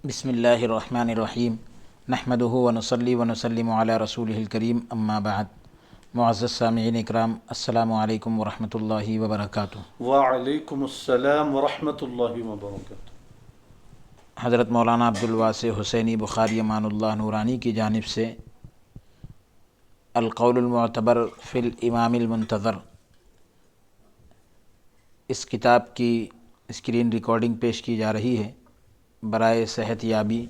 بسم اللہ الرحمن الرحیم نحمدہ ونصلی ونسلم علی رسولہ الکریم اما بعد۔ معزز سامعین اکرام، السلام علیکم ورحمۃ اللہ وبرکاتہ۔ وعلیکم السلام ورحمۃ اللہ وبرکاتہ۔ حضرت مولانا عبدالواسع حسینی بخاری امان اللہ نورانی کی جانب سے القول المعتبر فی الامام المنتظر، اس کتاب کی اسکرین ریکارڈنگ پیش کی جا رہی ہے برائے صحت یابی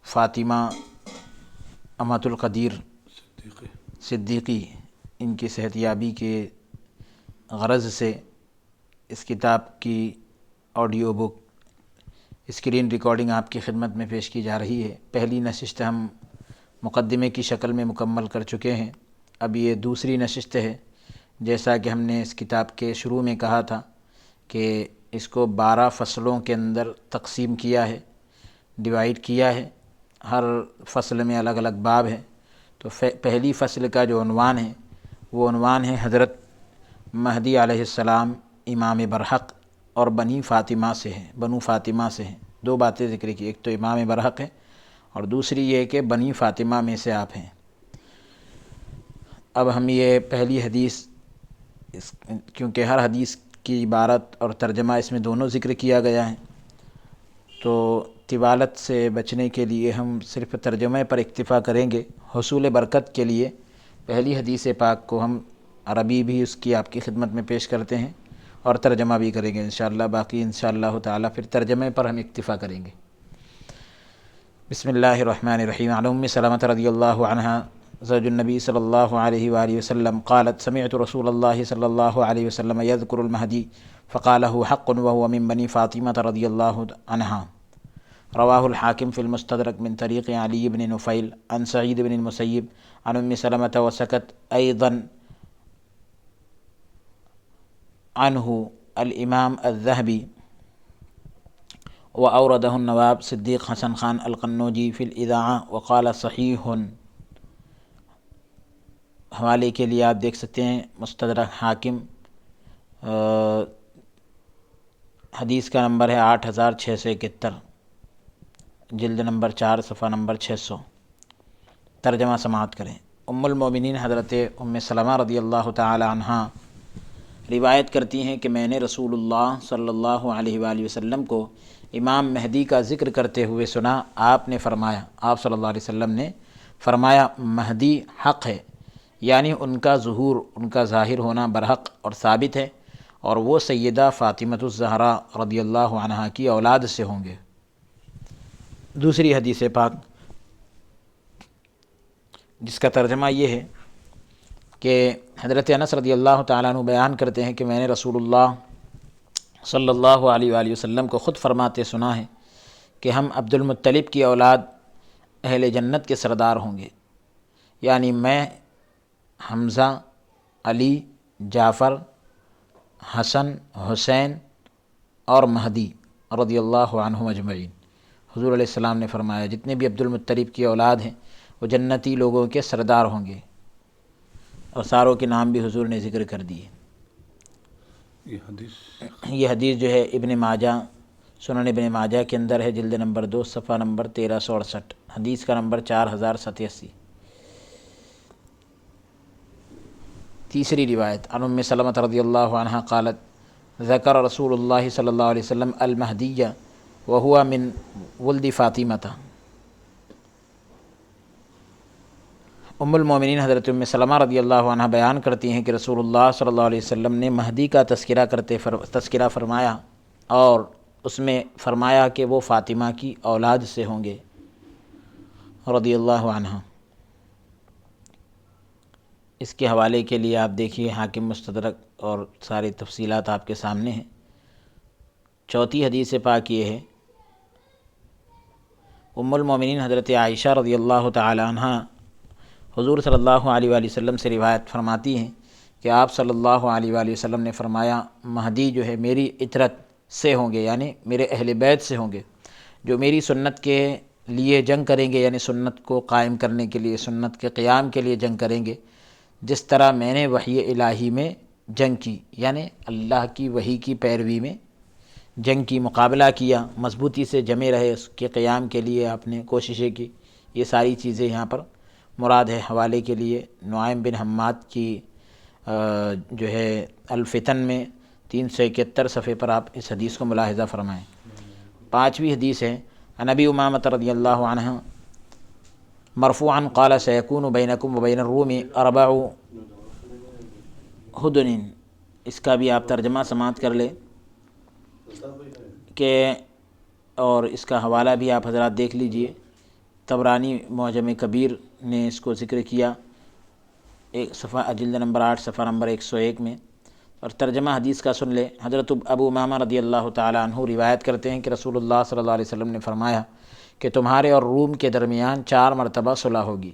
فاطمہ امۃ القدیر صدیقی، ان کی صحت یابی کے غرض سے اس کتاب کی آڈیو بک اسکرین ریکارڈنگ آپ کی خدمت میں پیش کی جا رہی ہے۔ پہلی نشست ہم مقدمے کی شکل میں مکمل کر چکے ہیں، اب یہ دوسری نشست ہے۔ جیسا کہ ہم نے اس کتاب کے شروع میں کہا تھا کہ اس کو 12 فصلوں کے اندر تقسیم کیا ہے، ڈیوائیڈ کیا ہے، ہر فصل میں الگ الگ باب ہے۔ تو پہلی فصل کا جو عنوان ہے وہ عنوان ہے حضرت مہدی علیہ السلام امام برحق اور بنی فاطمہ سے ہے، بنو فاطمہ سے ہیں۔ دو باتیں ذکر کی، ایک تو امام برحق ہے اور دوسری یہ کہ بنی فاطمہ میں سے آپ ہیں۔ اب ہم یہ پہلی حدیث، کیونکہ ہر حدیث کی عبارت اور ترجمہ اس میں دونوں ذکر کیا گیا ہے، تو طوالت سے بچنے کے لیے ہم صرف ترجمہ پر اکتفا کریں گے۔ حصول برکت کے لیے پہلی حدیث پاک کو ہم عربی بھی اس کی آپ کی خدمت میں پیش کرتے ہیں اور ترجمہ بھی کریں گے انشاءاللہ۔ باقی انشاءاللہ تعالی پھر ترجمے پر ہم اکتفا کریں گے۔ بسم اللہ الرحمن الرحیم۔ عن ام سلمۃ رضی اللہ عنہا زوج النبی صلی اللہ علیہ وآلہ وسلم قالت سمعت رسول اللہ صلی اللہ علیہ وسلم یذکر المہدی فقال له حق وهو من بنی فاطمة رضی اللہ عنہا۔ رواہ الحاکم فی المستدرک من طریق علی بن نفیل عن سعید بن المسیب عن ام سلمة وسکت ایضا عنہ الامام الذہبی وأورده النواب صدیق حسن خان القنوجی فی الاذاعہ وقال صحیح۔ حوالے کے لیے آپ دیکھ سکتے ہیں مستدرک حاکم، حدیث کا نمبر ہے 8671، جلد نمبر 4 صفحہ نمبر 600۔ ترجمہ سماعت کریں۔ ام المومنین حضرت ام سلمہ رضی اللہ تعالی عنہا روایت کرتی ہیں کہ میں نے رسول اللہ صلی اللہ علیہ وآلہ وسلم کو امام مہدی کا ذکر کرتے ہوئے سنا۔ آپ نے فرمایا، آپ صلی اللہ علیہ وسلم نے فرمایا، مہدی حق ہے، یعنی ان کا ظہور، ان کا ظاہر ہونا برحق اور ثابت ہے، اور وہ سیدہ فاطمۃ الزہرا رضی اللہ عنہا کی اولاد سے ہوں گے۔ دوسری حدیث پاک جس کا ترجمہ یہ ہے کہ حضرت انس رضی اللہ تعالیٰ عنہ بیان کرتے ہیں کہ میں نے رسول اللہ صلی اللہ علیہ وآلہ وسلم کو خود فرماتے سنا ہے کہ ہم عبد المطلب کی اولاد اہل جنت کے سردار ہوں گے، یعنی میں، حمزہ، علی، جعفر، حسن، حسین اور مہدی رضی اللہ عنہم اجمعین۔ حضور علیہ السلام نے فرمایا جتنے بھی عبد المطلب کی اولاد ہیں وہ جنتی لوگوں کے سردار ہوں گے، اور ساروں کے نام بھی حضور نے ذکر کر دیے۔ یہ حدیث جو ہے ابن ماجہ، سنن ابن ماجہ کے اندر ہے، جلد نمبر 2 صفحہ نمبر 1368، حدیث کا نمبر 4087۔ تیسری روایت عن ام سلمۃ رضی اللہ عنہا قالت ذکر رسول اللہ صلی اللہ علیہ وسلم المہدی وہو من ولد فاطمۃ۔ ام المومنین حضرت ام سلمہ رضی اللہ عنہ بیان کرتی ہیں کہ رسول اللہ صلی اللہ علیہ وسلم نے مہدی کا تذکرہ فرمایا، اور اس میں فرمایا کہ وہ فاطمہ کی اولاد سے ہوں گے رضی اللہ عنہ۔ اس کے حوالے کے لیے آپ دیکھیے حاکم مستدرک، اور ساری تفصیلات آپ کے سامنے ہیں۔ چوتھی حدیث پاک یہ ہے، ام المومنین حضرت عائشہ رضی اللہ تعالی عنہ حضور صلی اللہ علیہ وآلہ وسلم سے روایت فرماتی ہیں کہ آپ صلی اللہ علیہ وآلہ وسلم نے فرمایا مہدی جو ہے میری اطرت سے ہوں گے، یعنی میرے اہل بیت سے ہوں گے، جو میری سنت کے لیے جنگ کریں گے، یعنی سنت کو قائم کرنے کے لیے، سنت کے قیام کے لیے جنگ کریں گے، جس طرح میں نے وحی الہی میں جنگ کی، یعنی اللہ کی وحی کی پیروی میں جنگ کی مقابلہ کیا، مضبوطی سے جمے رہے، اس کے قیام کے لیے آپ نے کوششیں کی، یہ ساری چیزیں یہاں پر مراد ہے۔ حوالے کے لیے نعیم بن حماد کی جو ہے الفتن میں 371 صفحے پر آپ اس حدیث کو ملاحظہ فرمائیں۔ 5ویں حدیث ہے عن ابی امامۃ رضی اللہ عنہ مرفوعا قال سیکون بینکم وبین الروم 4 ہدن۔ اس کا بھی آپ ترجمہ سماعت کر لیں کہ، اور اس کا حوالہ بھی آپ حضرات دیکھ لیجئے، طبرانی معجم کبیر نے اس کو ذکر کیا، ایک صفحہ جلد نمبر 8 صفحہ نمبر 101 میں، اور ترجمہ حدیث کا سن لے۔ حضرت ابو امامہ رضی اللہ تعالیٰ عنہ روایت کرتے ہیں کہ رسول اللہ صلی اللہ علیہ وسلم نے فرمایا کہ تمہارے اور روم کے درمیان 4 مرتبہ صلح ہوگی،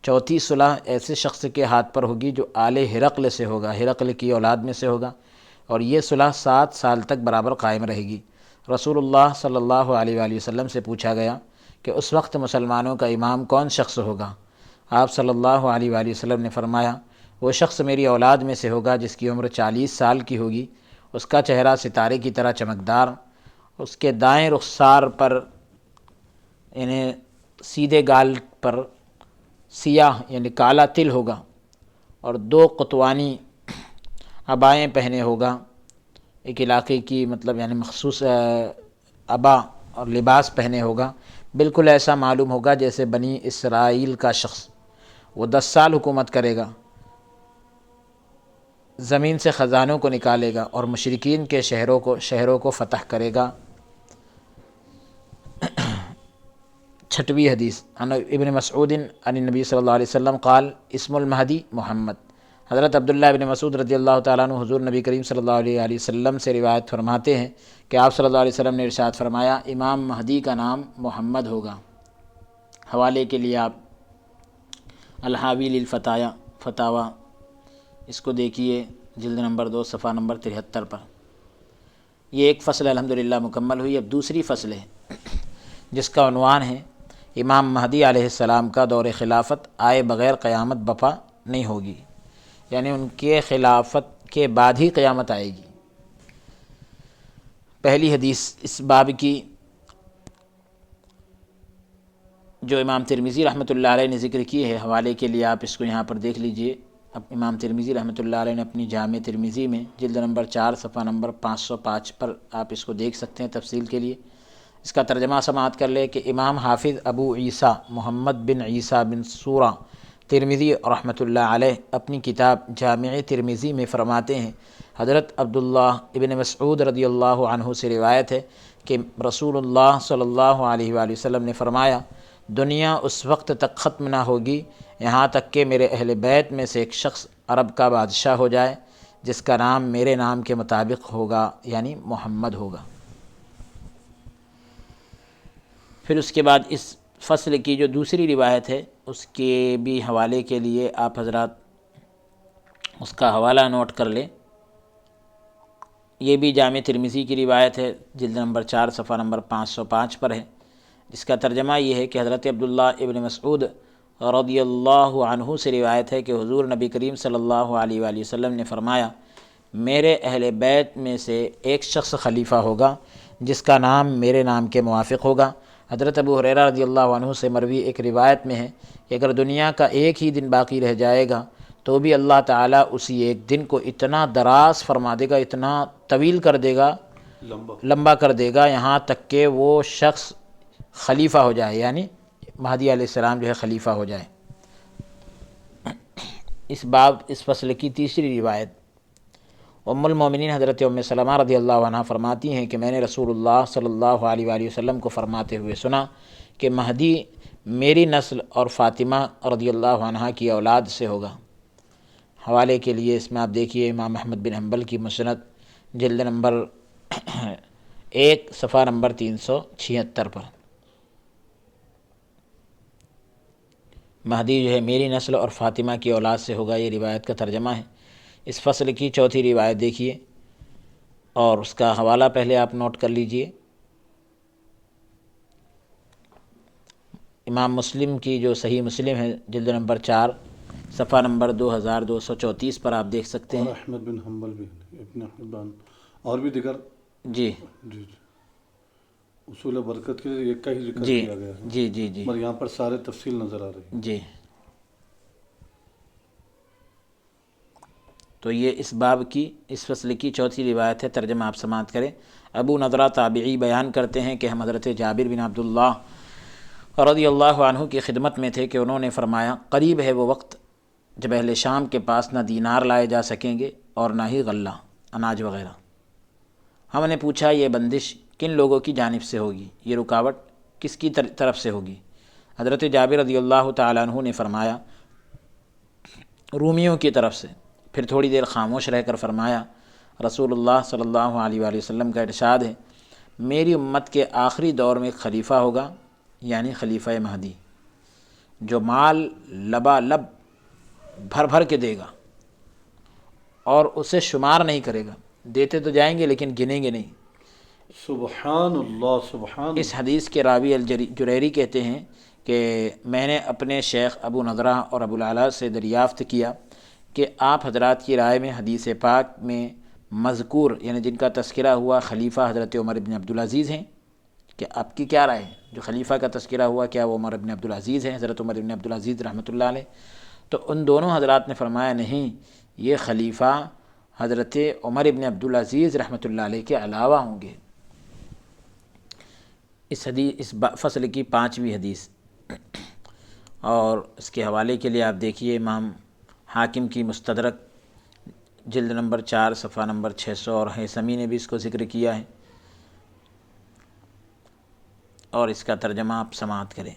چوتھی صلح ایسے شخص کے ہاتھ پر ہوگی جو آل ہرقل سے ہوگا، ہرقل کی اولاد میں سے ہوگا، اور یہ صلح 7 سال تک برابر قائم رہے گی۔ رسول اللہ صلی اللہ علیہ وآلہ وسلم سے پوچھا گیا کہ اس وقت مسلمانوں کا امام کون شخص ہوگا؟ آپ صلی اللہ علیہ وآلہ وسلم نے فرمایا وہ شخص میری اولاد میں سے ہوگا جس کی عمر 40 سال کی ہوگی، اس کا چہرہ ستارے کی طرح چمکدار، اس کے دائیں رخسار پر یعنی سیدھے گال پر سیاہ یعنی کالا تل ہوگا، اور 2 قطوانی عبائیں پہنے ہوگا، ایک علاقے کی مطلب یعنی مخصوص عبا اور لباس پہنے ہوگا، بالکل ایسا معلوم ہوگا جیسے بنی اسرائیل کا شخص۔ وہ 10 سال حکومت کرے گا، زمین سے خزانوں کو نکالے گا اور مشرکین کے شہروں کو فتح کرے گا۔ 6ویں حدیث عن ابن مسعود عن النبی صلی اللہ علیہ وسلم قال اسم المہدی محمد۔ حضرت عبداللہ ابن مسعود رضی اللہ تعالیٰ عنہ حضور نبی کریم صلی اللہ علیہ وسلم سے روایت فرماتے ہیں کہ آپ صلی اللہ علیہ وسلم نے ارشاد فرمایا امام مہدی کا نام محمد ہوگا۔ حوالے کے لیے آپ الحاوی للفتایا فتاوی اس کو دیکھیے جلد نمبر 2 صفحہ نمبر 73 پر۔ یہ ایک فصل الحمدللہ مکمل ہوئی۔ اب دوسری فصل ہے جس کا عنوان ہے امام مہدی علیہ السلام کا دور خلافت آئے بغیر قیامت بپا نہیں ہوگی، یعنی ان کے خلافت کے بعد ہی قیامت آئے گی۔ پہلی حدیث اس باب کی جو امام ترمذی رحمۃ اللہ علیہ نے ذکر کی ہے، حوالے کے لیے آپ اس کو یہاں پر دیکھ لیجئے۔ اب امام ترمذی رحمۃ اللہ علیہ نے اپنی جامع ترمذی میں جلد نمبر 4 صفحہ نمبر 505 پر آپ اس کو دیکھ سکتے ہیں تفصیل کے لیے۔ اس کا ترجمہ سماعت کر لے کہ امام حافظ ابو عیسیٰ محمد بن عیسیٰ بن سورہ ترمذی رحمۃ اللہ علیہ اپنی کتاب جامع ترمذی میں فرماتے ہیں حضرت عبداللہ ابن مسعود رضی اللہ عنہ سے روایت ہے کہ رسول اللہ صلی اللہ علیہ وآلہ وسلم نے فرمایا دنیا اس وقت تک ختم نہ ہوگی یہاں تک کہ میرے اہل بیت میں سے ایک شخص عرب کا بادشاہ ہو جائے جس کا نام میرے نام کے مطابق ہوگا، یعنی محمد ہوگا۔ پھر اس کے بعد اس فصل کی جو دوسری روایت ہے اس کے بھی حوالے کے لیے آپ حضرات اس کا حوالہ نوٹ کر لیں۔ یہ بھی جامع ترمذی کی روایت ہے، جلد نمبر 4 صفحہ نمبر 505 پر ہے، جس کا ترجمہ یہ ہے کہ حضرت عبداللہ ابن مسعود رضی اللہ عنہ سے روایت ہے کہ حضور نبی کریم صلی اللہ علیہ وآلہ وسلم نے فرمایا میرے اہل بیت میں سے ایک شخص خلیفہ ہوگا جس کا نام میرے نام کے موافق ہوگا۔ حضرت ابو ہریرہ رضی اللہ عنہ سے مروی ایک روایت میں ہے کہ اگر دنیا کا ایک ہی دن باقی رہ جائے گا تو بھی اللہ تعالیٰ اسی ایک دن کو اتنا دراز فرما دے گا، اتنا طویل کر دے گا، لمبا کر دے گا، یہاں تک کہ وہ شخص خلیفہ ہو جائے، یعنی مہدی علیہ السلام جو ہے خلیفہ ہو جائے۔ اس فصل کی تیسری روایت ام المومنین حضرت ام سلمہ رضی اللہ عنہ فرماتی ہیں کہ میں نے رسول اللہ صلی اللہ علیہ وآلہ وسلم کو فرماتے ہوئے سنا کہ مہدی میری نسل اور فاطمہ رضی اللہ عنہ کی اولاد سے ہوگا۔ حوالے کے لیے اس میں آپ دیکھیے امام احمد بن حنبل کی مسند جلد نمبر 1 صفحہ نمبر 376 پر۔ مہدی جو ہے میری نسل اور فاطمہ کی اولاد سے ہوگا، یہ روایت کا ترجمہ ہے۔ اس فصل کی چوتھی روایت دیکھیے اور اس کا حوالہ پہلے آپ نوٹ کر لیجئے۔ امام مسلم کی جو صحیح مسلم ہے جلد نمبر 4 صفحہ نمبر 2234 پر آپ دیکھ سکتے ہیں۔ اور احمد بن حنبل بھی، ابن حبان اور بھی دیگر جی جی جی اصول برکت کے لیے ایک کا ہی ذکر جی کیا گیا ہے، جی جی جی مگر یہاں پر سارے تفصیل نظر آ رہی ہے۔ جی تو یہ اس باب کی اس فصل کی چوتھی روایت ہے، ترجمہ آپ سماعت کریں۔ ابو نضرہ تابعی بیان کرتے ہیں کہ ہم حضرت جابر بن عبداللہ رضی اللہ عنہ کی خدمت میں تھے کہ انہوں نے فرمایا، قریب ہے وہ وقت جب اہل شام کے پاس نہ دینار لائے جا سکیں گے اور نہ ہی غلہ، اناج وغیرہ۔ ہم نے پوچھا یہ بندش کن لوگوں کی جانب سے ہوگی، یہ رکاوٹ کس کی طرف سے ہوگی؟ حضرت جابر رضی اللہ تعالیٰ عنہ نے فرمایا رومیوں کی طرف سے۔ پھر تھوڑی دیر خاموش رہ کر فرمایا، رسول اللہ صلی اللہ علیہ وآلہ وسلم کا ارشاد ہے، میری امت کے آخری دور میں ایک خلیفہ ہوگا، یعنی خلیفہ مہدی، جو مال لبالب بھر بھر کے دے گا اور اسے شمار نہیں کرے گا، دیتے تو جائیں گے لیکن گنیں گے نہیں۔ سبحان اللہ سبحان اس اللہ۔ حدیث کے راوی الجریری کہتے ہیں کہ میں نے اپنے شیخ ابو نضرہ اور ابو العلا سے دریافت کیا کہ آپ حضرات کی رائے میں حدیث پاک میں مذکور یعنی جن کا تذکرہ ہوا خلیفہ حضرت عمر بن عبدالعزیز ہیں، کہ آپ کی کیا رائے ہے؟ جو خلیفہ کا تذکرہ ہوا کیا وہ عمر بن عبدالعزیز ہیں، حضرت عمر بن عبدالعزیز رحمۃ اللہ علیہ؟ تو ان دونوں حضرات نے فرمایا نہیں، یہ خلیفہ حضرت عمر بن عبدالعزیز رحمۃ اللہ علیہ کے علاوہ ہوں گے۔ اس فصل کی 5ویں حدیث، اور اس کے حوالے کے لیے آپ دیکھیے امام حاکم کی مستدرک جلد نمبر 4 صفحہ نمبر 600، اور ہیثمی نے بھی اس کو ذکر کیا ہے، اور اس کا ترجمہ آپ سماعت کریں۔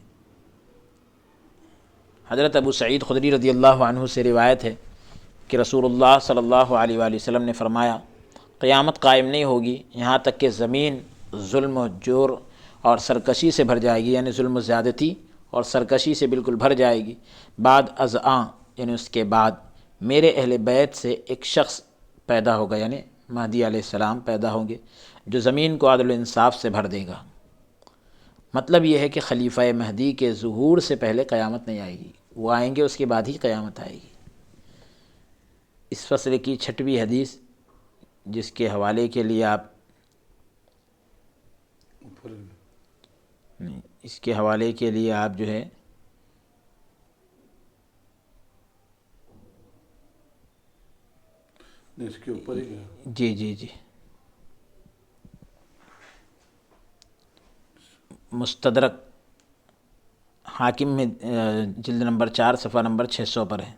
حضرت ابو سعید خدری رضی اللہ عنہ سے روایت ہے کہ رسول اللہ صلی اللہ علیہ وآلہ وسلم نے فرمایا، قیامت قائم نہیں ہوگی یہاں تک کہ زمین ظلم و جور اور سرکشی سے بھر جائے گی، یعنی ظلم و زیادتی اور سرکشی سے بالکل بھر جائے گی۔ بعد از آں یعنی اس کے بعد میرے اہل بیت سے ایک شخص پیدا ہوگا، یعنی مہدی علیہ السلام پیدا ہوں گے، جو زمین کو عدل و انصاف سے بھر دے گا۔ مطلب یہ ہے کہ خلیفہ مہدی کے ظہور سے پہلے قیامت نہیں آئے گی، وہ آئیں گے اس کے بعد ہی قیامت آئے گی۔ اس فصل کی 6ویں حدیث، جس کے حوالے کے لیے آپ اس کے حوالے کے لیے آپ جو ہے اس کے اوپر ہی گیا۔ جی جی جی مستدرک حاکم میں جلد نمبر 4 صفحہ نمبر 600 پر ہے،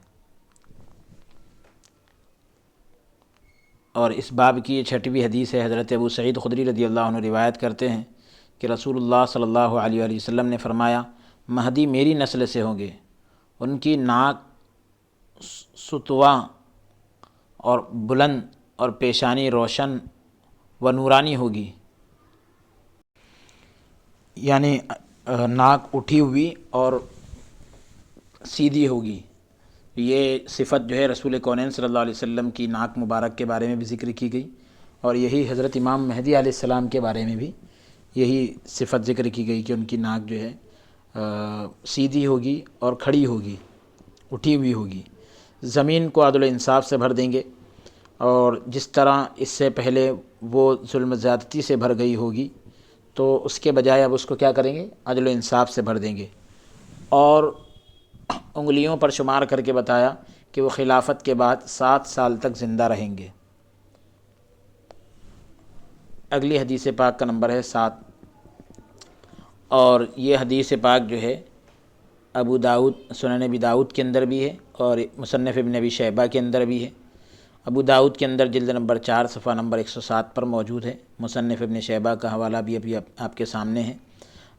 اور اس باب کی یہ 6ویں حدیث ہے۔ حضرت ابو سعید خدری رضی اللہ عنہ روایت کرتے ہیں کہ رسول اللہ صلی اللہ علیہ وآلہ وسلم نے فرمایا، مہدی میری نسل سے ہوں گے، ان کی ناک ستواں اور بلند اور پیشانی روشن و نورانی ہوگی، یعنی ناک اٹھی ہوئی اور سیدھی ہوگی۔ یہ صفت جو ہے رسول کونین صلی اللہ علیہ وسلم کی ناک مبارک کے بارے میں بھی ذکر کی گئی، اور یہی حضرت امام مہدی علیہ السلام کے بارے میں بھی یہی صفت ذکر کی گئی کہ ان کی ناک جو ہے سیدھی ہوگی اور کھڑی ہوگی، اٹھی ہوئی ہوگی، زمین کو عدل و انصاف سے بھر دیں گے، اور جس طرح اس سے پہلے وہ ظلم زیادتی سے بھر گئی ہوگی تو اس کے بجائے اب اس کو کیا کریں گے؟ عدل و انصاف سے بھر دیں گے۔ اور انگلیوں پر شمار کر کے بتایا کہ وہ خلافت کے بعد 7 سال تک زندہ رہیں گے۔ اگلی حدیث پاک کا نمبر ہے 7، اور یہ حدیث پاک جو ہے ابو داؤد سنن ابی داؤد کے اندر بھی ہے اور مصنف ابن ابی شیبہ کے اندر بھی ہے۔ ابو داؤد کے اندر جلد نمبر 4 صفحہ نمبر 107 پر موجود ہے، مصنف ابن شیبہ کا حوالہ بھی ابھی آپ کے سامنے ہے۔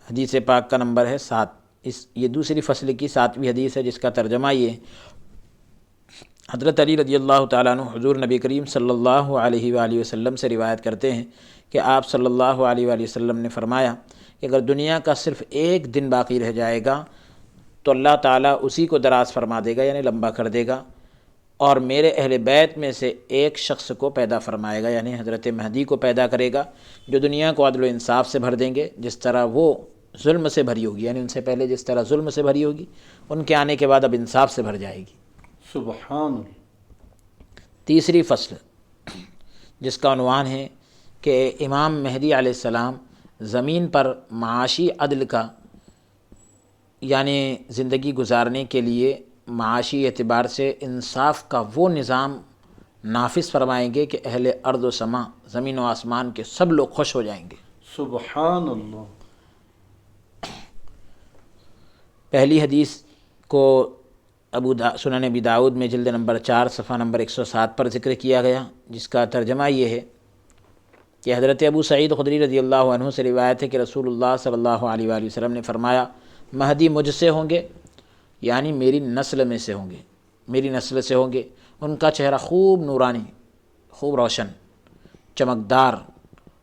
حدیث پاک کا نمبر ہے 7۔ یہ دوسری فصل کی 7ویں حدیث ہے، جس کا ترجمہ یہ ہے، حضرت علی رضی اللہ تعالیٰ عنہ حضور نبی کریم صلی اللہ علیہ وآلہ وسلم سے روایت کرتے ہیں کہ آپ صلی اللہ علیہ وآلہ وسلم نے فرمایا کہ اگر دنیا کا صرف ایک دن باقی رہ جائے گا تو اللہ تعالیٰ اسی کو دراز فرما دے گا، یعنی لمبا کر دے گا، اور میرے اہل بیت میں سے ایک شخص کو پیدا فرمائے گا، یعنی حضرت مہدی کو پیدا کرے گا، جو دنیا کو عدل و انصاف سے بھر دیں گے، جس طرح وہ ظلم سے بھری ہوگی، یعنی ان سے پہلے جس طرح ظلم سے بھری ہوگی، ان کے آنے کے بعد اب انصاف سے بھر جائے گی۔ سبحان اللہ۔ تیسری فصل، جس کا عنوان ہے کہ امام مہدی علیہ السلام زمین پر معاشی عدل کا یعنی زندگی گزارنے کے لیے معاشی اعتبار سے انصاف کا وہ نظام نافذ فرمائیں گے کہ اہل ارض و سما زمین و آسمان کے سب لوگ خوش ہو جائیں گے۔ سبحان اللہ۔ پہلی حدیث کو سنن ابی داؤد میں جلد نمبر 4 صفحہ نمبر 107 پر ذکر کیا گیا، جس کا ترجمہ یہ ہے کہ حضرت ابو سعید خدری رضی اللہ عنہ سے روایت ہے کہ رسول اللہ صلی اللہ علیہ وآلہ وسلم نے فرمایا، مہدی مجھ سے ہوں گے، یعنی میری نسل میں سے ہوں گے، میری نسل سے ہوں گے۔ ان کا چہرہ خوب نورانی، خوب روشن، چمکدار،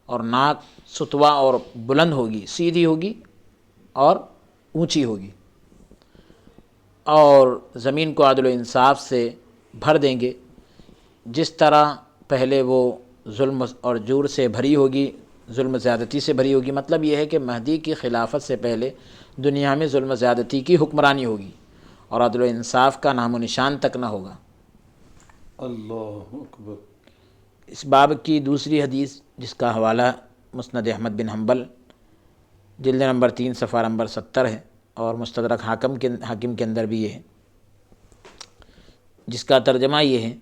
اور ناک ستوا اور بلند ہوگی، سیدھی ہوگی اور اونچی ہوگی، اور زمین کو عدل و انصاف سے بھر دیں گے، جس طرح پہلے وہ ظلم اور جور سے بھری ہوگی، ظلم زیادتی سے بھری ہوگی۔ مطلب یہ ہے کہ مہدی کی خلافت سے پہلے دنیا میں ظلم زیادتی کی حکمرانی ہوگی اور عدل و انصاف کا نام و نشان تک نہ ہوگا۔ اللہ اکبر۔ اس باب کی دوسری حدیث، جس کا حوالہ مسند احمد بن حنبل جلد نمبر 3 صفحہ نمبر 70 ہے، اور مستدرک حاکم کے اندر بھی یہ ہے، جس کا ترجمہ یہ ہے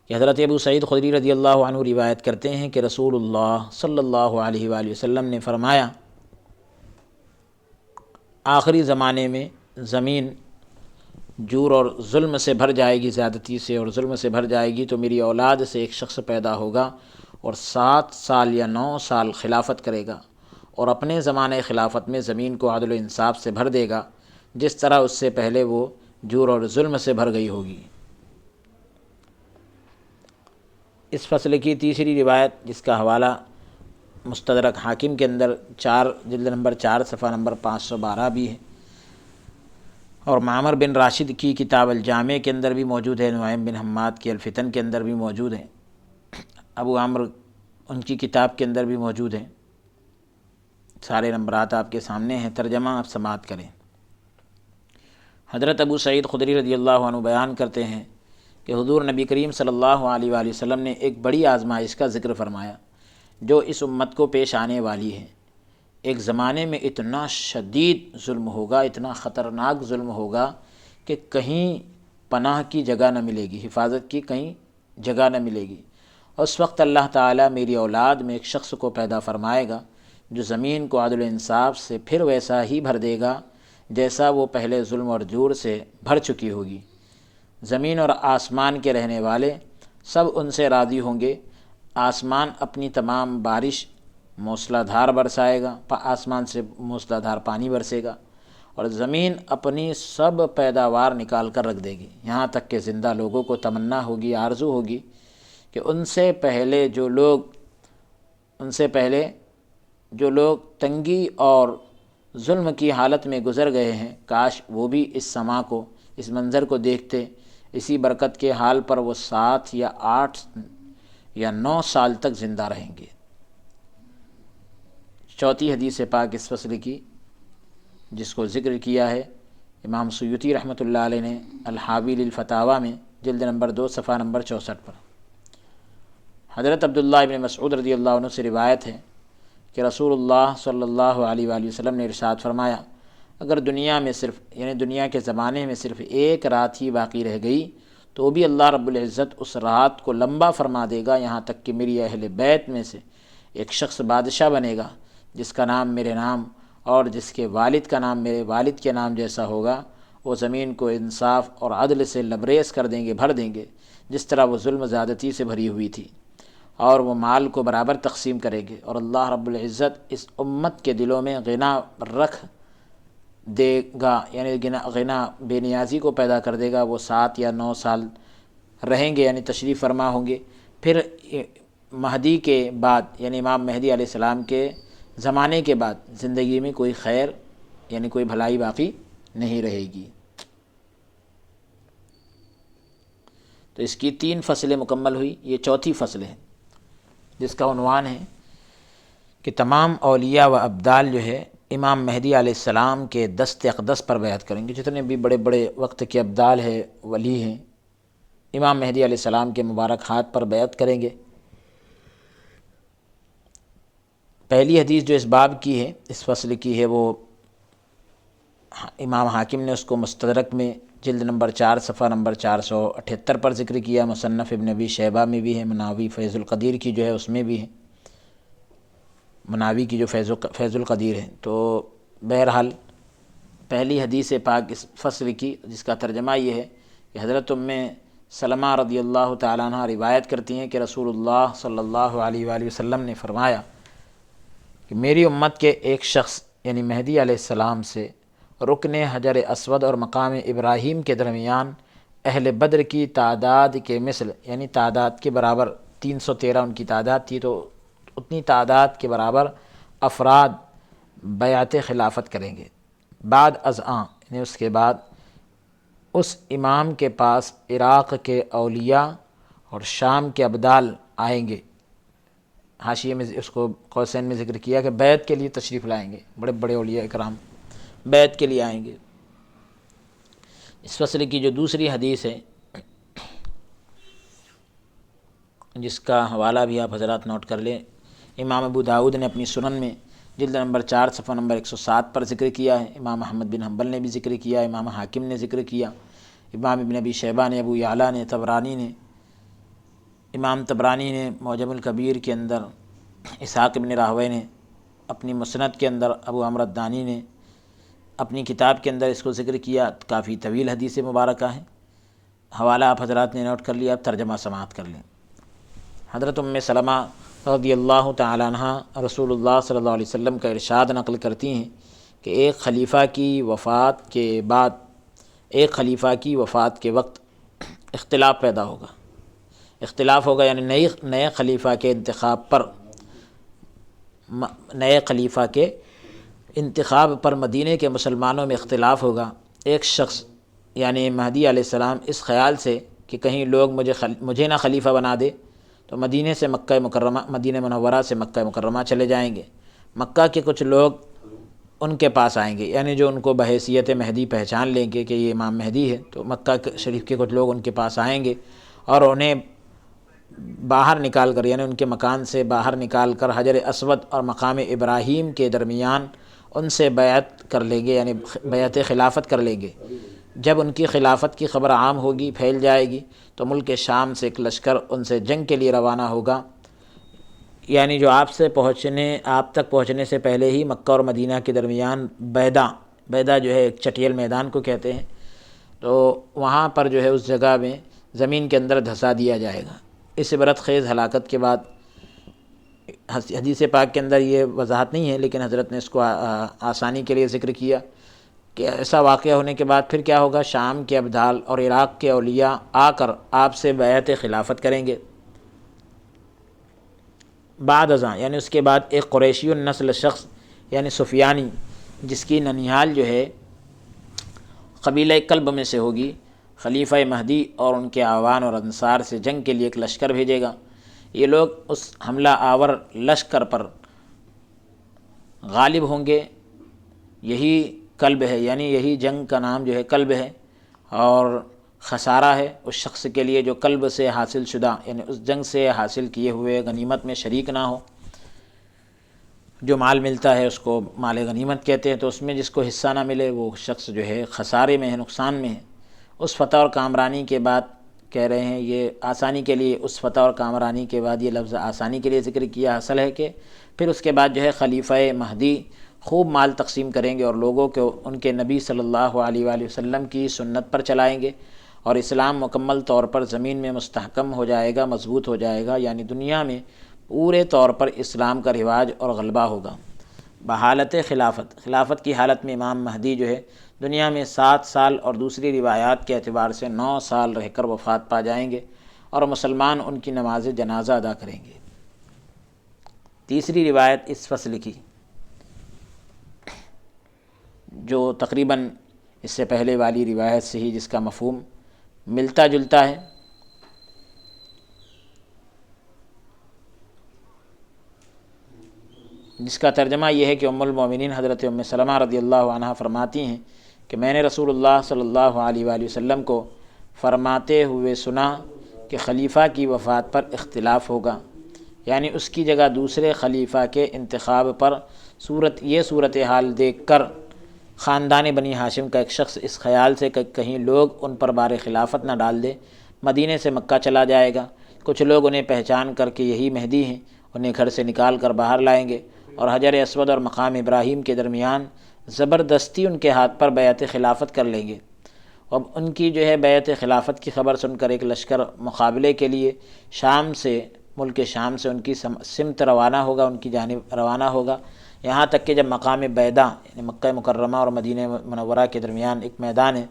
کہ حضرت ابو سعید خدری رضی اللہ عنہ روایت کرتے ہیں کہ رسول اللہ صلی اللہ علیہ وآلہ وسلم نے فرمایا، آخری زمانے میں زمین جور اور ظلم سے بھر جائے گی، زیادتی سے اور ظلم سے بھر جائے گی، تو میری اولاد سے ایک شخص پیدا ہوگا اور 7 سال یا 9 سال خلافت کرے گا، اور اپنے زمانۂ خلافت میں زمین کو عدل و انصاف سے بھر دے گا، جس طرح اس سے پہلے وہ جور اور ظلم سے بھر گئی ہوگی۔ اس فصل کی تیسری روایت، جس کا حوالہ مستدرک حاکم کے اندر جلد نمبر 4 صفحہ نمبر 512 بھی ہے، اور معمر بن راشد کی کتاب الجامع کے اندر بھی موجود ہے، نعیم بن حماد کی الفتن کے اندر بھی موجود ہے، ابو عمرو ان کی کتاب کے اندر بھی موجود ہے۔ سارے نمبرات آپ کے سامنے ہیں، ترجمہ آپ سماعت کریں۔ حضرت ابو سعید خدری رضی اللہ عنہ بیان کرتے ہیں کہ حضور نبی کریم صلی اللہ علیہ وآلہ وسلم نے ایک بڑی آزمائش کا ذکر فرمایا جو اس امت کو پیش آنے والی ہے۔ ایک زمانے میں اتنا شدید ظلم ہوگا، اتنا خطرناک ظلم ہوگا کہ کہیں پناہ کی جگہ نہ ملے گی، حفاظت کی کہیں جگہ نہ ملے گی۔ اس وقت اللہ تعالیٰ میری اولاد میں ایک شخص کو پیدا فرمائے گا جو زمین کو عدل و انصاف سے پھر ویسا ہی بھر دے گا جیسا وہ پہلے ظلم اور جور سے بھر چکی ہوگی۔ زمین اور آسمان کے رہنے والے سب ان سے راضی ہوں گے۔ آسمان اپنی تمام بارش موسلا دھار برسائے گا، آسمان سے موسلا دھار پانی برسے گا، اور زمین اپنی سب پیداوار نکال کر رکھ دے گی، یہاں تک کہ زندہ لوگوں کو تمنا ہوگی، آرزو ہوگی کہ ان سے پہلے جو لوگ تنگی اور ظلم کی حالت میں گزر گئے ہیں، کاش وہ بھی اس سما کو، اس منظر کو دیکھتے۔ اسی برکت کے حال پر وہ 7 یا 8 یا 9 سال تک زندہ رہیں گے۔ چوتھی حدیث پاک اس فصل کی، جس کو ذکر کیا ہے امام سیوطی رحمۃ اللہ علیہ نے الحاوی للفتاوی میں جلد نمبر 2 صفحہ نمبر 64 پر۔ حضرت عبداللہ ابن مسعود رضی اللہ عنہ سے روایت ہے کہ رسول اللہ صلی اللہ علیہ وآلہ وسلم نے ارشاد فرمایا، اگر دنیا میں دنیا کے زمانے میں صرف ایک رات ہی باقی رہ گئی تو بھی اللہ رب العزت اس رات کو لمبا فرما دے گا، یہاں تک کہ میری اہل بیت میں سے ایک شخص بادشاہ بنے گا جس کا نام میرے نام اور جس کے والد کا نام میرے والد کے نام جیسا ہوگا۔ وہ زمین کو انصاف اور عدل سے لبریز کر دیں گے، بھر دیں گے، جس طرح وہ ظلم زیادتی سے بھری ہوئی تھی، اور وہ مال کو برابر تقسیم کرے گے، اور اللہ رب العزت اس امت کے دلوں میں غنا رکھ دے گا، یعنی غنا بے نیازی کو پیدا کر دے گا۔ وہ 7 یا 9 سال رہیں گے، یعنی تشریف فرما ہوں گے۔ پھر مہدی کے بعد، یعنی امام مہدی علیہ السلام کے زمانے کے بعد زندگی میں کوئی خیر یعنی کوئی بھلائی باقی نہیں رہے گی۔ تو اس کی 3 فصلیں مکمل ہوئی، یہ چوتھی فصل ہے جس کا عنوان ہے کہ تمام اولیاء و ابدال جو ہے امام مہدی علیہ السلام کے دست اقدس پر بیعت کریں گے۔ جتنے بھی بڑے بڑے وقت کے ابدال ہیں، ولی ہیں، امام مہدی علیہ السلام کے مبارک ہاتھ پر بیعت کریں گے۔ پہلی حدیث جو اس باب کی ہے، اس فصل کی ہے، وہ امام حاکم نے اس کو مستدرک میں جلد نمبر 4 صفحہ نمبر 478 پر ذکر کیا، مصنف ابن ابی شیبہ میں بھی ہے، مناوی فیض القدیر کی جو ہے اس میں بھی ہے، مناوی کی جو فیض القدیر ہے۔ تو بہرحال پہلی حدیث پاک اس فصل کی، جس کا ترجمہ یہ ہے کہ حضرت ام سلمہ رضی اللہ تعالیٰ عنہ روایت کرتی ہیں کہ رسول اللہ صلی اللہ علیہ وآلہ وسلم نے فرمایا کہ میری امت کے ایک شخص یعنی مہدی علیہ السلام سے رکن حجر اسود اور مقام ابراہیم کے درمیان اہل بدر کی تعداد کے مثل، یعنی تعداد کے برابر، 313 ان کی تعداد تھی، تو اتنی تعداد کے برابر افراد بیعت خلافت کریں گے بعد از آن، یعنی اس کے بعد اس امام کے پاس عراق کے اولیاء اور شام کے ابدال آئیں گے۔ حاشیے میں اس کو قوسین میں ذکر کیا کہ بیعت کے لیے تشریف لائیں گے، بڑے بڑے اولیاء اکرام بیعت کے لیے آئیں گے۔ اس فصل کی جو دوسری حدیث ہے، جس کا حوالہ بھی آپ حضرات نوٹ کر لیں، امام ابو داؤد نے اپنی سنن میں جلد نمبر 4 صفحہ نمبر 107 پر ذکر کیا ہے، امام احمد بن حنبل نے بھی ذکر کیا، امام حاکم نے ذکر کیا، امام ابن ابی شیبہ نے، ابو یعلیٰ نے، طبرانی نے، امام طبرانی نے معجم الکبیر کے اندر، اسحاق ابن راہویہ نے اپنی مسند کے اندر، ابو عمرو الدانی نے اپنی کتاب کے اندر اس کو ذکر کیا۔ کافی طویل حدیث مبارکہ ہے، حوالہ آپ حضرات نے نوٹ کر لیا، اب ترجمہ سماعت کر لیں۔ حضرت ام سلمہ رضی اللہ تعالی عنہ رسول اللہ صلی اللہ علیہ وسلم کا ارشاد نقل کرتی ہیں کہ ایک خلیفہ کی وفات کے وقت اختلاف پیدا ہوگا، اختلاف ہوگا یعنی نئے خلیفہ کے انتخاب پر مدینہ کے مسلمانوں میں اختلاف ہوگا۔ ایک شخص یعنی مہدی علیہ السلام اس خیال سے کہ کہیں لوگ مجھے نہ خلیفہ بنا دے، تو مدینہ منورہ سے مکہ مکرمہ چلے جائیں گے۔ مکہ کے کچھ لوگ ان کے پاس آئیں گے، یعنی جو ان کو بحیثیت مہدی پہچان لیں گے کہ یہ امام مہدی ہے، تو مکہ شریف کے کچھ لوگ ان کے پاس آئیں گے اور انہیں باہر نکال کر، یعنی ان کے مکان سے باہر نکال کر حجر اسود اور مقام ابراہیم کے درمیان ان سے بیعت کر لیں گے، یعنی بیعت خلافت کر لیں گے۔ جب ان کی خلافت کی خبر عام ہوگی، پھیل جائے گی، تو ملک شام سے ایک لشکر ان سے جنگ کے لیے روانہ ہوگا، یعنی جو آپ تک پہنچنے سے پہلے ہی مکہ اور مدینہ کے درمیان بیدہ جو ہے ایک چٹیل میدان کو کہتے ہیں، تو وہاں پر جو ہے اس جگہ میں زمین کے اندر دھسا دیا جائے گا۔ اس عبرت خیز ہلاکت کے بعد حدیث پاک کے اندر یہ وضاحت نہیں ہے، لیکن حضرت نے اس کو آسانی کے لیے ذکر کیا کہ ایسا واقعہ ہونے کے بعد پھر کیا ہوگا، شام کے ابدال اور عراق کے اولیاء آ کر آپ سے بیعت خلافت کریں گے بعد ازاں، یعنی اس کے بعد ایک قریشی النسل شخص یعنی سفیانی، جس کی ننیال جو ہے قبیلہ کلب میں سے ہوگی، خلیفہ مہدی اور ان کے اعوان اور انصار سے جنگ کے لیے ایک لشکر بھیجے گا۔ یہ لوگ اس حملہ آور لشکر پر غالب ہوں گے، یہی کلب ہے، یعنی یہی جنگ کا نام جو ہے کلب ہے، اور خسارہ ہے اس شخص کے لیے جو کلب سے حاصل شدہ، یعنی اس جنگ سے حاصل کیے ہوئے غنیمت میں شریک نہ ہو۔ جو مال ملتا ہے اس کو مال غنیمت کہتے ہیں، تو اس میں جس کو حصہ نہ ملے وہ شخص جو ہے خسارے میں ہے، نقصان میں ہے۔ اس فتح اور کامرانی کے بعد کہہ رہے ہیں، یہ آسانی کے لیے، اس فتح اور کامرانی کے بعد یہ لفظ آسانی کے لیے ذکر کیا، اصل ہے کہ پھر اس کے بعد جو ہے خلیفہ مہدی خوب مال تقسیم کریں گے اور لوگوں کو ان کے نبی صلی اللہ علیہ وآلہ وسلم کی سنت پر چلائیں گے، اور اسلام مکمل طور پر زمین میں مستحکم ہو جائے گا، مضبوط ہو جائے گا، یعنی دنیا میں پورے طور پر اسلام کا رواج اور غلبہ ہوگا۔ بحالت خلافت کی حالت میں امام مہدی جو ہے دنیا میں 7 سال اور دوسری روایات کے اعتبار سے 9 سال رہ کر وفات پا جائیں گے، اور مسلمان ان کی نماز جنازہ ادا کریں گے۔ تیسری روایت اس فصل کی، جو تقریباً اس سے پہلے والی روایت سے ہی جس کا مفہوم ملتا جلتا ہے، جس کا ترجمہ یہ ہے کہ ام المومنین حضرت ام سلمہ رضی اللہ عنہ فرماتی ہیں کہ میں نے رسول اللہ صلی اللہ علیہ وآلہ وسلم کو فرماتے ہوئے سنا کہ خلیفہ کی وفات پر اختلاف ہوگا، یعنی اس کی جگہ دوسرے خلیفہ کے انتخاب پر یہ صورتحال دیکھ کر خاندان بنی ہاشم کا ایک شخص اس خیال سے کہ کہیں لوگ ان پر بار خلافت نہ ڈال دے مدینے سے مکہ چلا جائے گا۔ کچھ لوگ انہیں پہچان کر کے یہی مہدی ہیں انہیں گھر سے نکال کر باہر لائیں گے اور حجر اسود اور مقام ابراہیم کے درمیان زبردستی ان کے ہاتھ پر بیعت خلافت کر لیں گے۔ اب ان کی جو ہے بیعت خلافت کی خبر سن کر ایک لشکر مقابلے کے لیے ملک شام سے ان کی سمت روانہ ہوگا، ان کی جانب روانہ ہوگا، یہاں تک کہ جب مقام بیدا یعنی مکہ مکرمہ اور مدینہ منورہ کے درمیان ایک میدان ہے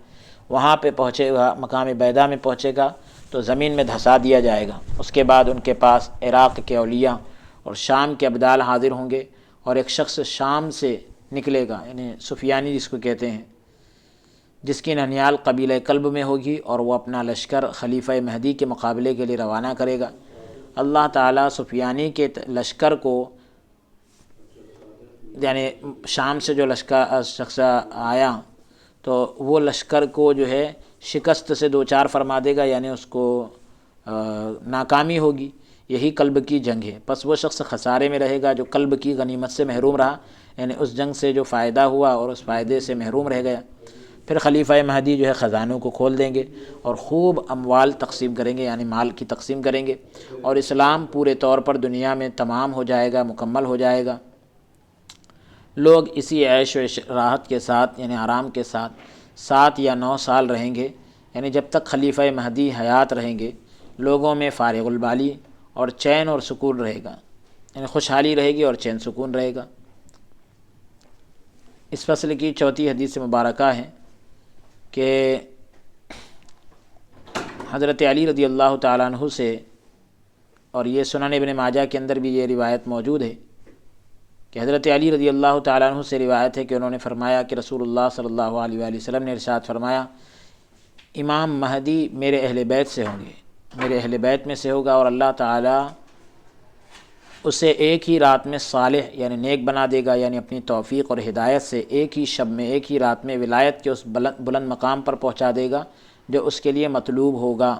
وہاں پہ پہنچے گا، مقام بیدا میں پہنچے گا تو زمین میں دھسا دیا جائے گا۔ اس کے بعد ان کے پاس عراق کے اولیاء اور شام کے ابدال حاضر ہوں گے اور ایک شخص شام سے نکلے گا یعنی سفیانی جس کو کہتے ہیں، جس کی ننیال قبیلہ کلب میں ہوگی اور وہ اپنا لشکر خلیفہ مہدی کے مقابلے کے لیے روانہ کرے گا۔ اللہ تعالیٰ سفیانی کے لشکر کو یعنی شام سے جو شخص آیا تو وہ لشکر کو جو ہے شکست سے دوچار فرما دے گا، یعنی اس کو ناکامی ہوگی۔ یہی قلب کی جنگ ہے، پس وہ شخص خسارے میں رہے گا جو قلب کی غنیمت سے محروم رہا، یعنی اس جنگ سے جو فائدہ ہوا اور اس فائدے سے محروم رہ گیا۔ پھر خلیفہ مہدی جو ہے خزانوں کو کھول دیں گے اور خوب اموال تقسیم کریں گے، یعنی مال کی تقسیم کریں گے، اور اسلام پورے طور پر دنیا میں تمام ہو جائے گا، مکمل ہو جائے گا۔ لوگ اسی عیش و راحت کے ساتھ یعنی آرام کے ساتھ 7 یا 9 سال رہیں گے، یعنی جب تک خلیفہ مہدی حیات رہیں گے لوگوں میں فارغ البالی اور چین اور سکون رہے گا، یعنی خوشحالی رہے گی اور چین سکون رہے گا۔ اس فصل کی چوتھی حدیث مبارکہ ہے کہ حضرت علی رضی اللہ تعالیٰ عنہ سے، اور یہ سنن ابن ماجہ کے اندر بھی یہ روایت موجود ہے کہ حضرت علی رضی اللہ تعالیٰ عنہ سے روایت ہے کہ انہوں نے فرمایا کہ رسول اللہ صلی اللہ علیہ وآلہ وسلم نے ارشاد فرمایا، امام مہدی میرے اہل بیت سے ہوں گے، میرے اہل بیت میں سے ہوگا، اور اللہ تعالیٰ اسے ایک ہی رات میں صالح یعنی نیک بنا دے گا، یعنی اپنی توفیق اور ہدایت سے ایک ہی شب میں ایک ہی رات میں ولایت کے اس بلند مقام پر پہنچا دے گا جو اس کے لیے مطلوب ہوگا،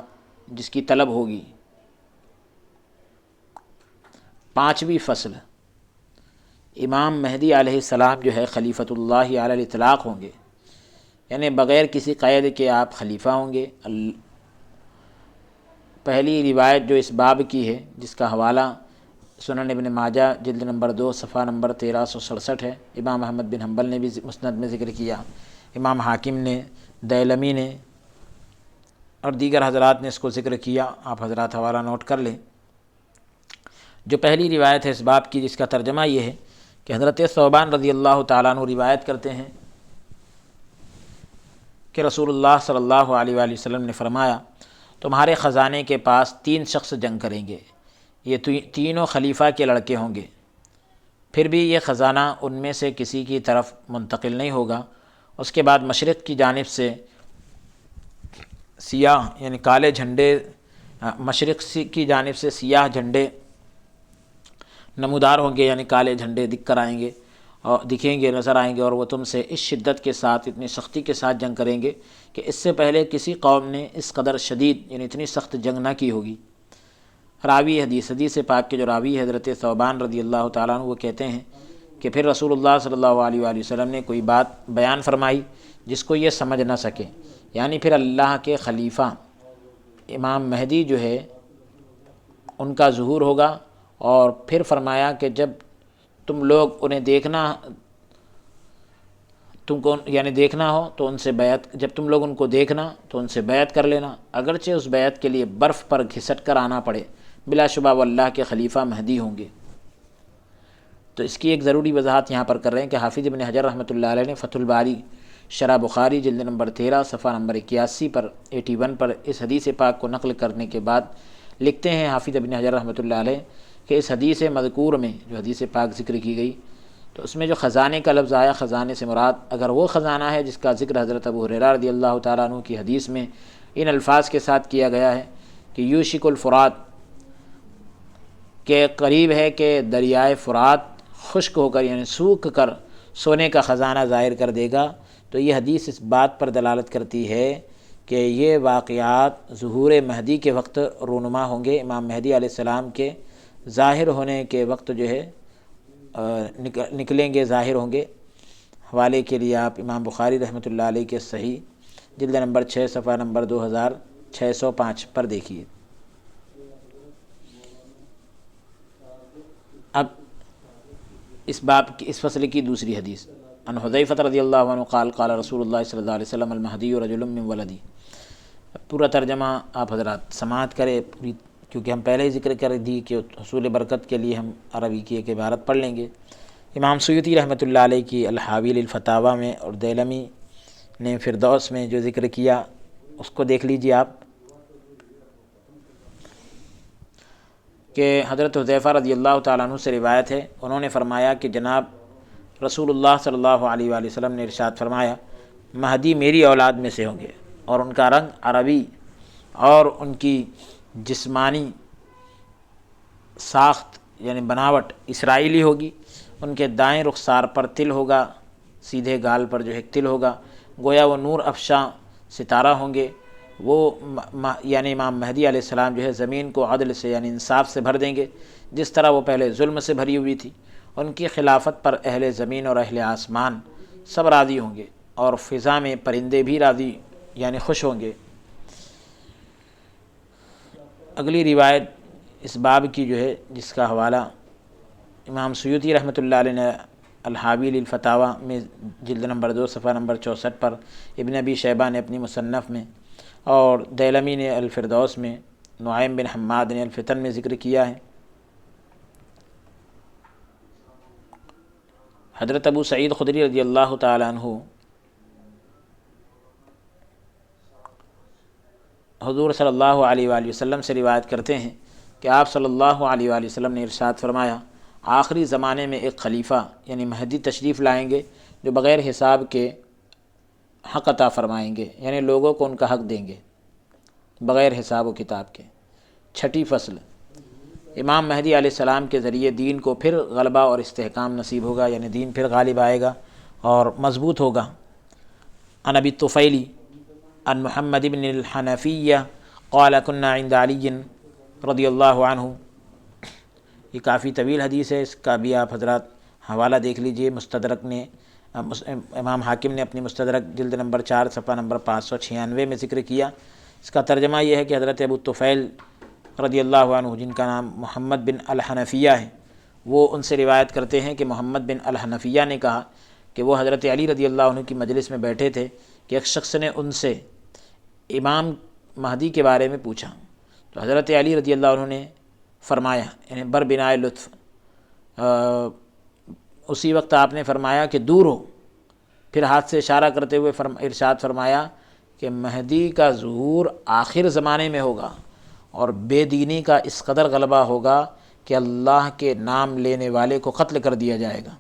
جس کی طلب ہوگی۔ 5ویں فصل، امام مہدی علیہ السلام جو ہے خلیفۃ اللہ علی الاطلاق ہوں گے، یعنی بغیر کسی قید کے آپ خلیفہ ہوں گے۔ پہلی روایت جو اس باب کی ہے جس کا حوالہ سنن ابن ماجہ جلد نمبر 2 صفحہ نمبر 1367 ہے، امام احمد بن حنبل نے بھی مسند میں ذکر کیا، امام حاکم نے، دیلمی نے اور دیگر حضرات نے اس کو ذکر کیا، آپ حضرات حوالہ نوٹ کر لیں۔ جو پہلی روایت ہے اس باب کی جس کا ترجمہ یہ ہے کہ حضرت ثوبان رضی اللہ تعالیٰ عنہ روایت کرتے ہیں کہ رسول اللہ صلی اللہ علیہ وآلہ وسلم نے فرمایا، تمہارے خزانے کے پاس 3 شخص جنگ کریں گے، یہ تینوں خلیفہ کے لڑکے ہوں گے، پھر بھی یہ خزانہ ان میں سے کسی کی طرف منتقل نہیں ہوگا۔ اس کے بعد مشرق کی جانب سے سیاہ یعنی کالے جھنڈے، مشرق کی جانب سے سیاہ جھنڈے نمودار ہوں گے، یعنی کالے جھنڈے دکھیں گے، نظر آئیں گے، اور وہ تم سے اس شدت کے ساتھ، اتنی سختی کے ساتھ جنگ کریں گے کہ اس سے پہلے کسی قوم نے اس قدر شدید یعنی اتنی سخت جنگ نہ کی ہوگی۔ راوی حدیث پاک کے جو راوی حضرت ثوبان رضی اللہ تعالیٰ عنہ وہ کہتے ہیں کہ پھر رسول اللہ صلی اللہ علیہ وآلہ وسلم نے کوئی بات بیان فرمائی جس کو یہ سمجھ نہ سکے، یعنی پھر اللہ کے خلیفہ امام مہدی جو ہے ان کا ظہور ہوگا، اور پھر فرمایا کہ جب تم لوگ انہیں تم کو یعنی دیکھنا ہو تو ان سے جب تم لوگ ان کو دیکھنا تو ان سے بیعت کر لینا، اگرچہ اس بیعت کے لیے برف پر گھسٹ کر آنا پڑے، بلا شبہ وہ اللہ کے خلیفہ مہدی ہوں گے۔ تو اس کی ایک ضروری وضاحت یہاں پر کر رہے ہیں کہ حافظ ابن حجر رحمۃ اللہ علیہ نے فتح الباری شرح بخاری جلد نمبر 13 صفحہ نمبر 81 پر 81 پر اس حدیث پاک کو نقل کرنے کے بعد لکھتے ہیں حافظ ابن حجر رحمۃ اللہ علیہ کہ اس حدیث مذکور میں جو حدیث پاک ذکر کی گئی تو اس میں جو خزانے کا لفظ آیا، خزانے سے مراد اگر وہ خزانہ ہے جس کا ذکر حضرت ابو ہریرہ رضی اللہ تعالیٰ عنہ کی حدیث میں ان الفاظ کے ساتھ کیا گیا ہے کہ یوشک الفرات کے قریب ہے کہ دریائے فرات خشک ہو کر یعنی سوکھ کر سونے کا خزانہ ظاہر کر دے گا، تو یہ حدیث اس بات پر دلالت کرتی ہے کہ یہ واقعات ظہور مہدی کے وقت رونما ہوں گے، امام مہدی علیہ السلام کے ظاہر ہونے کے وقت جو ہے نکلیں گے، ظاہر ہوں گے۔ حوالے کے لیے آپ امام بخاری رحمۃ اللہ علیہ کے صحیح جلد نمبر 6 صفحہ نمبر 2605 پر دیکھیے۔ اب اس باب کی، اس فصل کی دوسری حدیث، عن حذیفہ رضی اللہ عنہ قال قال رسول اللہ صلی اللہ علیہ وسلم المہدی رجل من ولدی۔ پورا ترجمہ آپ حضرات سماعت کرے پوری، کیونکہ ہم پہلے ہی ذکر کر دی کہ حصول برکت کے لیے ہم عربی کی ایک عبارت پڑھ لیں گے۔ امام سیوطی رحمۃ اللہ علیہ کی الحاوی للفتاوی میں اور دیلمی نے فردوس میں جو ذکر کیا اس کو دیکھ لیجیے آپ، کہ حضرت حذیفہ رضی اللہ تعالیٰ عنہ سے روایت ہے، انہوں نے فرمایا کہ جناب رسول اللہ صلی اللہ علیہ وآلہ وسلم نے ارشاد فرمایا، مہدی میری اولاد میں سے ہوں گے اور ان کا رنگ عربی اور ان کی جسمانی ساخت یعنی بناوٹ اسرائیلی ہوگی۔ ان کے دائیں رخسار پر تل ہوگا، سیدھے گال پر جو ہے تل ہوگا، گویا وہ نور افشاں ستارہ ہوں گے۔ وہ یعنی امام مہدی علیہ السلام جو ہے زمین کو عدل سے یعنی انصاف سے بھر دیں گے، جس طرح وہ پہلے ظلم سے بھری ہوئی تھی۔ ان کی خلافت پر اہل زمین اور اہل آسمان سب راضی ہوں گے، اور فضا میں پرندے بھی راضی یعنی خوش ہوں گے۔ اگلی روایت اس باب کی جو ہے، جس کا حوالہ امام سیوطی رحمۃ اللہ علیہ نے الحاوی للفتاوی میں جلد نمبر 2 صفحہ نمبر 64 پر، ابن ابی شیبہ نے اپنی مصنف میں، اور دیلمی نے الفردوس میں، نعیم بن حماد نے الفتن میں ذکر کیا ہے۔ حضرت ابو سعید خدری رضی اللہ تعالیٰ عنہ حضور صلی اللہ علیہ وآلہ وسلم سے روایت کرتے ہیں کہ آپ صلی اللہ علیہ وآلہ وسلم نے ارشاد فرمایا، آخری زمانے میں ایک خلیفہ یعنی مہدی تشریف لائیں گے جو بغیر حساب کے حق عطا فرمائیں گے، یعنی لوگوں کو ان کا حق دیں گے بغیر حساب و کتاب کے۔ چھٹی فصل، امام مہدی علیہ السلام کے ذریعے دین کو پھر غلبہ اور استحکام نصیب ہوگا، یعنی دین پھر غالب آئے گا اور مضبوط ہوگا۔ عن ابی الطفیل عن محمد بن الحنفیہ قال كنا عند علی رضی اللہ عنہ۔ یہ کافی طویل حدیث ہے، اس کا بھی آپ حضرات حوالہ دیکھ لیجئے۔ مستدرک نے، امام حاکم نے اپنی مستدرک جلد نمبر 4 صفحہ نمبر 596 میں ذکر کیا۔ اس کا ترجمہ یہ ہے کہ حضرت ابو الطفیل رضی اللہ عنہ، جن کا نام محمد بن الحنفیہ ہے، وہ ان سے روایت کرتے ہیں کہ محمد بن الحنفیہ نے کہا کہ وہ حضرت علی رضی اللہ عنہ کی مجلس میں بیٹھے تھے کہ ایک شخص نے ان سے امام مہدی کے بارے میں پوچھا، تو حضرت علی رضی اللہ عنہ نے فرمایا، یعنی بربنائے لطف، اسی وقت آپ نے فرمایا کہ دور ہو، پھر ہاتھ سے اشارہ کرتے ہوئے ارشاد فرمایا کہ مہدی کا ظہور آخر زمانے میں ہوگا اور بے دینی کا اس قدر غلبہ ہوگا کہ اللہ کے نام لینے والے کو قتل کر دیا جائے گا۔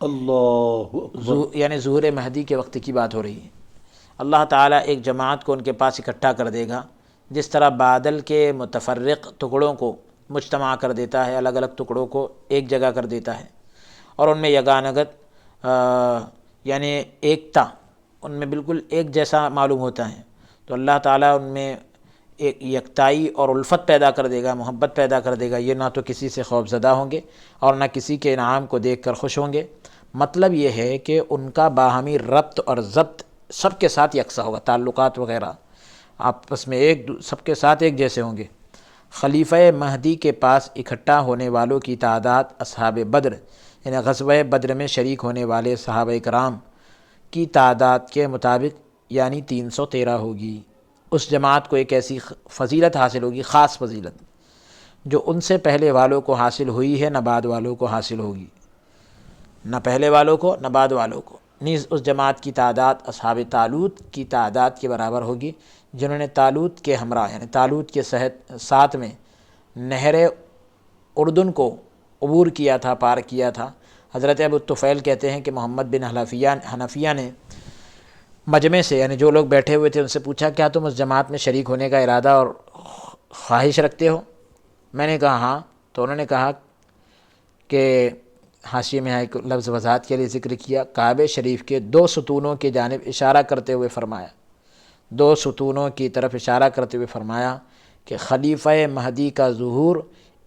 اللہ اکبر۔ یعنی ظہور مہدی کے وقت کی بات ہو رہی ہے۔ اللہ تعالیٰ ایک جماعت کو ان کے پاس اکٹھا کر دے گا، جس طرح بادل کے متفرق ٹکڑوں کو مجتمع کر دیتا ہے، الگ الگ ٹکڑوں کو ایک جگہ کر دیتا ہے، اور ان میں یگانگت یعنی ایکتا ان میں بالکل ایک جیسا معلوم ہوتا ہے، تو اللہ تعالیٰ ان میں ایک یکتائی اور الفت پیدا کر دے گا، محبت پیدا کر دے گا۔ یہ نہ تو کسی سے خوف زدہ ہوں گے اور نہ کسی کے انعام کو دیکھ کر خوش ہوں گے۔ مطلب یہ ہے کہ ان کا باہمی ربط اور ضبط سب کے ساتھ یکساں ہوگا، تعلقات وغیرہ آپس میں سب کے ساتھ ایک جیسے ہوں گے۔ خلیفہ مہدی کے پاس اکٹھا ہونے والوں کی تعداد اصحاب بدر یعنی غزوہ بدر میں شریک ہونے والے صحابہ کرام کی تعداد کے مطابق یعنی 313 ہوگی۔ اس جماعت کو ایک ایسی فضیلت حاصل ہوگی، خاص فضیلت، جو ان سے پہلے والوں کو حاصل ہوئی ہے نہ بعد والوں کو حاصل ہوگی، نہ پہلے والوں کو نہ بعد والوں کو۔ نیز اس جماعت کی تعداد اصحاب طالوت کی تعداد کے برابر ہوگی، جنہوں نے طالوت کے ہمراہ یعنی طالوت کے ساتھ میں نہر اردن کو عبور کیا تھا، پار کیا تھا۔ حضرت ابو الطفیل کہتے ہیں کہ محمد بن حنفیہ نے مجمع سے یعنی جو لوگ بیٹھے ہوئے تھے ان سے پوچھا، کیا تم اس جماعت میں شریک ہونے کا ارادہ اور خواہش رکھتے ہو؟ میں نے کہا ہاں۔ تو انہوں نے کہا کہ حاشیے میں ایک لفظ وضاحت کے لیے ذکر کیا، کعبہ شریف کے 2 ستونوں کی جانب اشارہ کرتے ہوئے فرمایا، 2 ستونوں کی طرف اشارہ کرتے ہوئے فرمایا کہ خلیفہ مہدی کا ظہور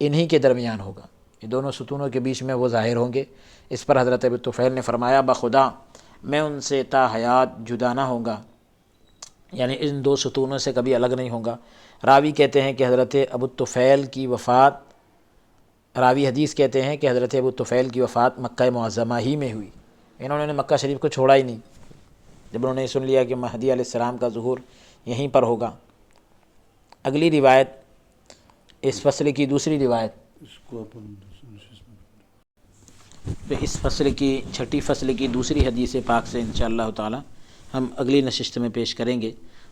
انہی کے درمیان ہوگا، یہ دونوں ستونوں کے بیچ میں وہ ظاہر ہوں گے۔ اس پر حضرت ابو طفیل نے فرمایا بخدا میں ان سے تا حیات جدا نہ ہوں گا، یعنی ان دو ستونوں سے کبھی الگ نہیں ہوں گا۔ راوی کہتے ہیں کہ حضرت ابو طفیل کی وفات، راوی حدیث کہتے ہیں کہ حضرت ابو طفیل کی وفات مکہ معظمہ ہی میں ہوئی، انہوں نے مکہ شریف کو چھوڑا ہی نہیں، جب انہوں نے سن لیا کہ مہدی علیہ السلام کا ظہور یہیں پر ہوگا۔ اگلی روایت اس فصل کی دوسری روایت، اس کو اپن تو اس فصل کی چھٹی فصل کی دوسری حدیث پاک سے انشاءاللہ تعالی ہم اگلی نشست میں پیش کریں گے۔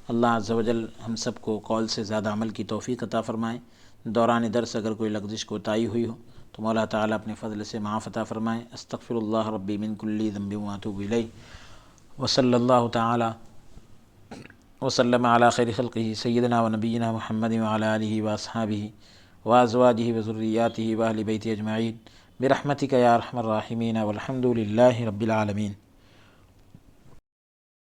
اللہ عز و جل ہم سب کو قول سے زیادہ عمل کی توفیق عطا فرمائے۔ دوران درس اگر کوئی لغزش کوتاہی ہوئی ہو تو مولا تعالی اپنے فضل سے معاف عطا فرمائے۔ استغفر اللہ ربی من کل ذنب واتوب الیہ، وصلی اللہ تعالی وسلم علی خیر خلقہ سیدنا و نبینا محمد وعلی آلہ واصحابہ وازواجہ وذریاتہ واہل بیتہ اجمعین برحمتک یا ارحم الراحمین والحمد للہ رب العالمین۔